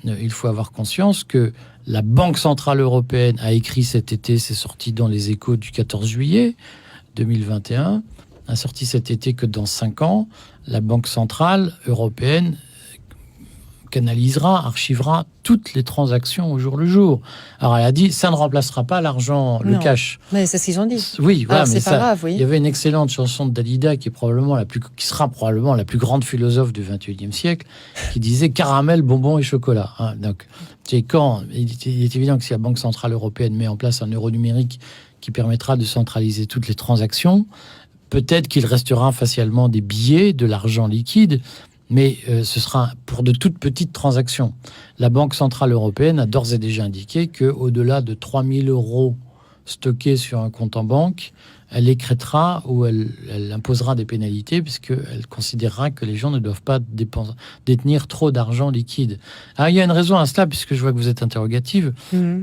il faut avoir conscience que la Banque Centrale Européenne a écrit cet été, c'est sorti dans les Échos du 14 juillet 2021, a sorti cet été que dans 5 ans, la Banque Centrale Européenne canalisera, archivera toutes les transactions au jour le jour. Alors elle a dit, ça ne remplacera pas l'argent, le cash. Mais c'est ce qu'ils ont dit. Oui, voilà, alors, mais c'est pas grave, oui. Il y avait une excellente chanson de Dalida qui sera probablement la plus grande philosophe du XXIe siècle, qui disait caramel, bonbons et chocolat. Donc, il est évident que si la Banque Centrale Européenne met en place un euro numérique qui permettra de centraliser toutes les transactions, peut-être qu'il restera facialement des billets, de l'argent liquide, mais ce sera pour de toutes petites transactions. La Banque Centrale Européenne a d'ores et déjà indiqué qu'au-delà de 3 000 euros stockés sur un compte en banque, elle écrêtera ou elle imposera des pénalités puisqu'elle considérera que les gens ne doivent pas détenir trop d'argent liquide. Alors, il y a une raison à cela, puisque je vois que vous êtes interrogative.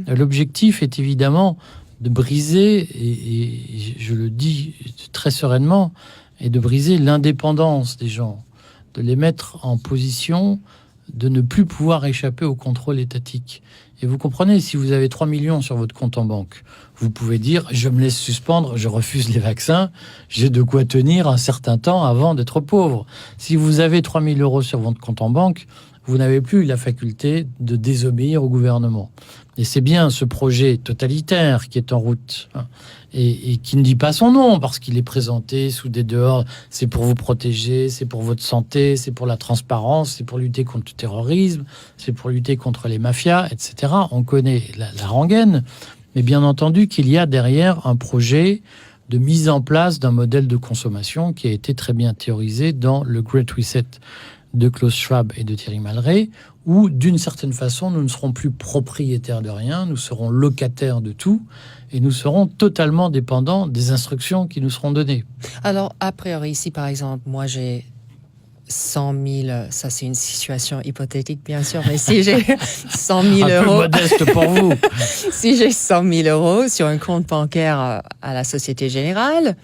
L'objectif est évidemment de briser, et je le dis très sereinement, et de briser l'indépendance des gens, de les mettre en position de ne plus pouvoir échapper au contrôle étatique. Et vous comprenez, si vous avez 3 millions sur votre compte en banque, vous pouvez dire, je me laisse suspendre, je refuse les vaccins, j'ai de quoi tenir un certain temps avant d'être pauvre. Si vous avez 3 000 euros sur votre compte en banque, vous n'avez plus la faculté de désobéir au gouvernement. Et c'est bien ce projet totalitaire qui est en route, et qui ne dit pas son nom, parce qu'il est présenté sous des dehors. C'est pour vous protéger, c'est pour votre santé, c'est pour la transparence, c'est pour lutter contre le terrorisme, c'est pour lutter contre les mafias, etc. On connaît la rengaine, mais bien entendu qu'il y a derrière un projet de mise en place d'un modèle de consommation qui a été très bien théorisé dans le Great Reset de Klaus Schwab et de Thierry Malray, où, d'une certaine façon, nous ne serons plus propriétaires de rien, nous serons locataires de tout, et nous serons totalement dépendants des instructions qui nous seront données. Alors, a priori, si par exemple, moi j'ai 100 000, ça c'est une situation hypothétique bien sûr, mais si j'ai 100 000 euros... Un peu modeste pour vous. Si j'ai 100 000 euros sur un compte bancaire à la Société Générale,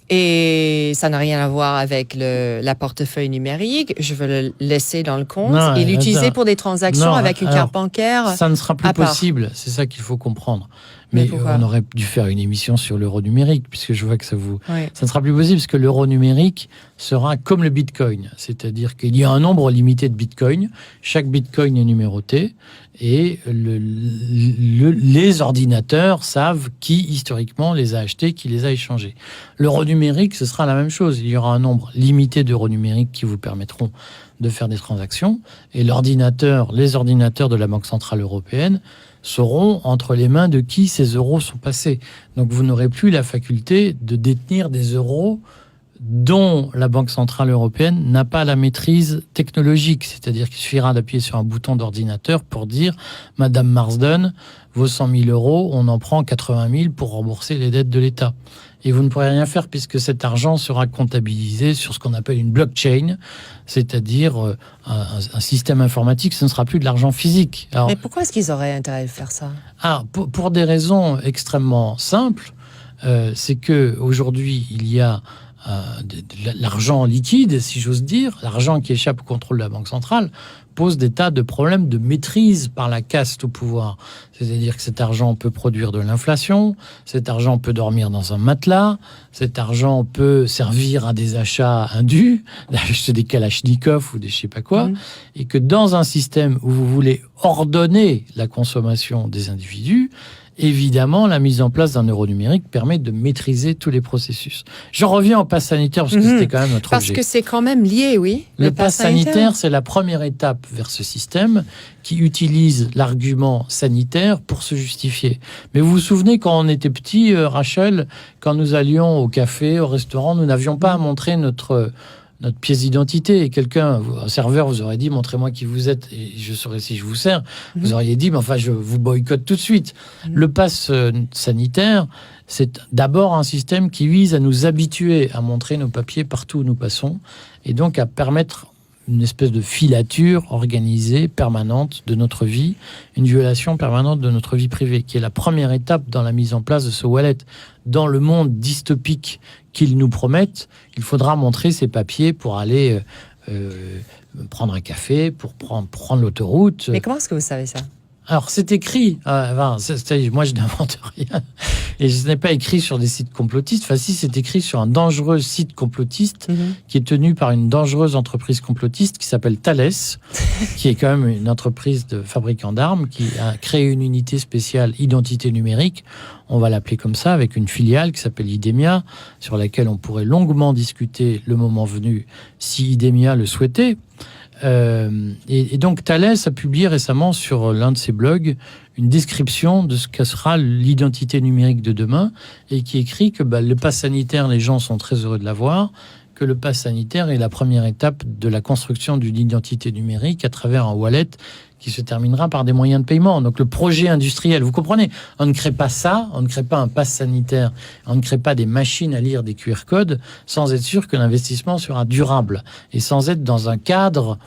et ça n'a rien à voir avec la portefeuille numérique, je veux le laisser dans le compte et l'utiliser pour des transactions avec une carte bancaire. Ça ne sera plus possible, c'est ça qu'il faut comprendre. Mais on aurait dû faire une émission sur l'euro numérique, puisque je vois que ça vous... Oui. Ça ne sera plus possible, parce que l'euro numérique sera comme le bitcoin. C'est-à-dire qu'il y a un nombre limité de bitcoins. Chaque bitcoin est numéroté. Et les ordinateurs savent qui, historiquement, les a achetés, qui les a échangés. L'euro numérique, ce sera la même chose. Il y aura un nombre limité d'euros numériques qui vous permettront de faire des transactions. Et les ordinateurs de la Banque Centrale Européenne sauront entre les mains de qui ces euros sont passés. Donc vous n'aurez plus la faculté de détenir des euros dont la Banque Centrale Européenne n'a pas la maîtrise technologique. C'est-à-dire qu'il suffira d'appuyer sur un bouton d'ordinateur pour dire « Madame Marsden, vos 100 000 euros, on en prend 80 000 pour rembourser les dettes de l'État ». Et vous ne pourrez rien faire puisque cet argent sera comptabilisé sur ce qu'on appelle une blockchain, c'est-à-dire un système informatique. Ce ne sera plus de l'argent physique. Alors, mais pourquoi est-ce qu'ils auraient intérêt à faire ça ? Pour des raisons extrêmement simples. C'est qu'aujourd'hui, il y a de l'argent liquide, si j'ose dire, l'argent qui échappe au contrôle de la Banque centrale, pose des tas de problèmes de maîtrise par la caste au pouvoir. C'est-à-dire que cet argent peut produire de l'inflation, cet argent peut dormir dans un matelas, cet argent peut servir à des achats indus, d'acheter des kalachnikovs ou des je sais pas quoi, et que dans un système où vous voulez ordonner la consommation des individus, évidemment, la mise en place d'un euro numérique permet de maîtriser tous les processus. J'en reviens au pass sanitaire parce que c'était quand même notre objet. Parce que c'est quand même lié, oui. Le pass sanitaire, c'est la première étape vers ce système qui utilise l'argument sanitaire pour se justifier. Mais vous vous souvenez, quand on était petit, Rachel, quand nous allions au café, au restaurant, nous n'avions pas à montrer notre pièce d'identité, et un serveur vous aurait dit montrez-moi qui vous êtes et je saurai si je vous sers. Vous auriez dit mais enfin je vous boycotte tout de suite. Le pass sanitaire, c'est d'abord un système qui vise à nous habituer à montrer nos papiers partout où nous passons et donc à permettre une espèce de filature organisée, permanente de notre vie, une violation permanente de notre vie privée, qui est la première étape dans la mise en place de ce wallet. Dans le monde dystopique qu'ils nous promettent, il faudra montrer ces papiers pour aller prendre un café, pour prendre l'autoroute. Mais comment est-ce que vous savez ça? Alors, c'est écrit. Moi, je n'invente rien. Et ce n'est pas écrit sur des sites complotistes. Enfin, si, c'est écrit sur un dangereux site complotiste qui est tenu par une dangereuse entreprise complotiste qui s'appelle Thales, qui est quand même une entreprise de fabricant d'armes, qui a créé une unité spéciale identité numérique. On va l'appeler comme ça, avec une filiale qui s'appelle Idemia, sur laquelle on pourrait longuement discuter le moment venu, si Idemia le souhaitait. Et donc Thales a publié récemment sur l'un de ses blogs une description de ce que sera l'identité numérique de demain, et qui écrit que le pass sanitaire, les gens sont très heureux de l'avoir, que le pass sanitaire est la première étape de la construction d'une identité numérique à travers un wallet qui se terminera par des moyens de paiement. Donc le projet industriel, vous comprenez, on ne crée pas ça, on ne crée pas un pass sanitaire, on ne crée pas des machines à lire des QR codes sans être sûr que l'investissement sera durable et sans être dans un cadre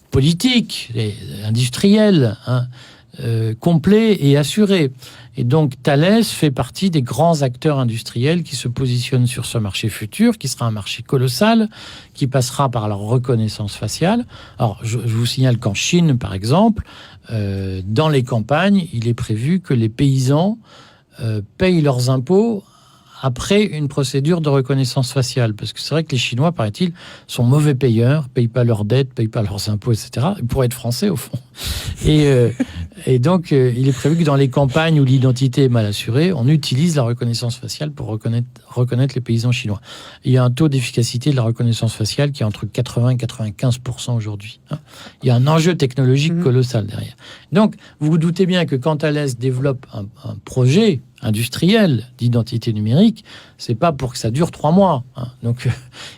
politique et industriel complet et assuré. Et donc Thales fait partie des grands acteurs industriels qui se positionnent sur ce marché futur, qui sera un marché colossal, qui passera par la reconnaissance faciale. Alors je vous signale qu'en Chine, par exemple, dans les campagnes, il est prévu que les paysans payent leurs impôts après une procédure de reconnaissance faciale. Parce que c'est vrai que les Chinois, paraît-il, sont mauvais payeurs, payent pas leurs dettes, payent pas leurs impôts, etc. Ils pourraient être français, au fond. Et donc, il est prévu que dans les campagnes où l'identité est mal assurée, on utilise la reconnaissance faciale pour reconnaître les paysans chinois. Il y a un taux d'efficacité de la reconnaissance faciale qui est entre 80 et 95% aujourd'hui. Il y a un enjeu technologique colossal derrière. Donc, vous vous doutez bien que quand Thales développe un projet industriel d'identité numérique, c'est pas pour que ça dure 3 mois. Donc,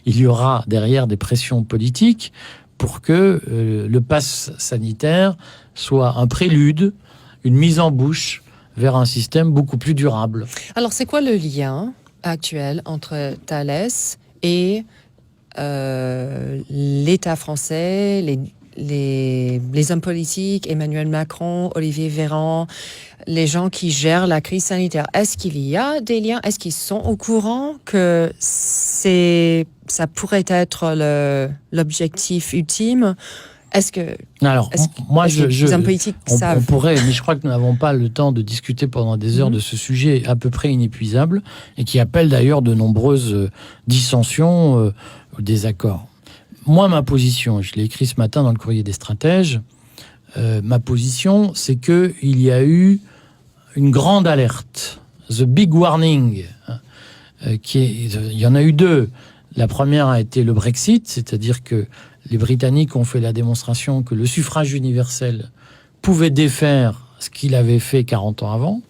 il y aura derrière des pressions politiques pour que le pass sanitaire soit un prélude, une mise en bouche vers un système beaucoup plus durable. Alors, c'est quoi le lien actuel entre Thales et l'État français, les hommes politiques, Emmanuel Macron, Olivier Véran, les gens qui gèrent la crise sanitaire? Est-ce qu'il y a des liens? Est-ce qu'ils sont au courant que ça pourrait être l'objectif ultime? Les hommes politiques savent? On pourrait, mais je crois que nous n'avons pas le temps de discuter pendant des heures de ce sujet à peu près inépuisable, et qui appelle d'ailleurs de nombreuses dissensions ou désaccords. Moi, ma position, je l'ai écrit ce matin dans le Courrier des stratèges, ma position, c'est qu'il y a eu une grande alerte, the big warning, il y en a eu 2. La première a été le Brexit, c'est-à-dire que les Britanniques ont fait la démonstration que le suffrage universel pouvait défaire ce qu'il avait fait 40 ans avant,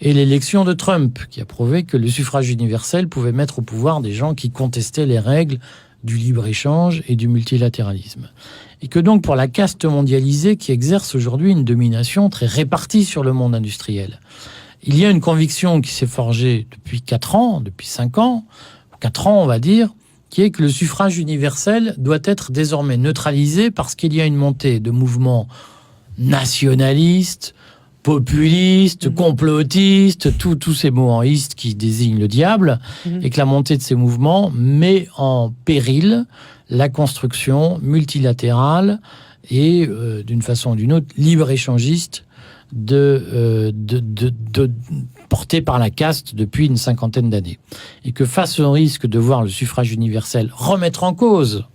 et l'élection de Trump, qui a prouvé que le suffrage universel pouvait mettre au pouvoir des gens qui contestaient les règles du libre-échange et du multilatéralisme. Et que donc, pour la caste mondialisée qui exerce aujourd'hui une domination très répartie sur le monde industriel, il y a une conviction qui s'est forgée depuis 4 ans, depuis 5 ans, 4 ans on va dire, qui est que le suffrage universel doit être désormais neutralisé parce qu'il y a une montée de mouvements nationalistes, populistes, complotistes, tous ces mots en iste qui désignent le diable, et que la montée de ces mouvements met en péril la construction multilatérale et, d'une façon ou d'une autre, libre-échangiste portée par la caste depuis une 50aine d'années. Et que face au risque de voir le suffrage universel remettre en cause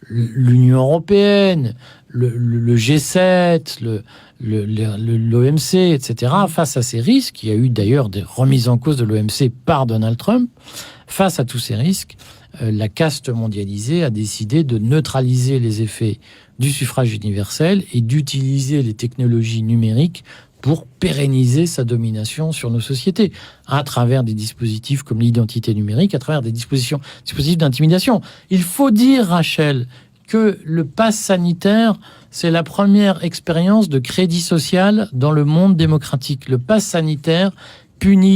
l'Union européenne, le G7, l'OMC, etc., face à ces risques, il y a eu d'ailleurs des remises en cause de l'OMC par Donald Trump, face à tous ces risques, la caste mondialisée a décidé de neutraliser les effets du suffrage universel et d'utiliser les technologies numériques pour pérenniser sa domination sur nos sociétés, à travers des dispositifs comme l'identité numérique, à travers des dispositifs d'intimidation. Il faut dire, Rachel, que le pass sanitaire, c'est la première expérience de crédit social dans le monde démocratique. Le pass sanitaire punit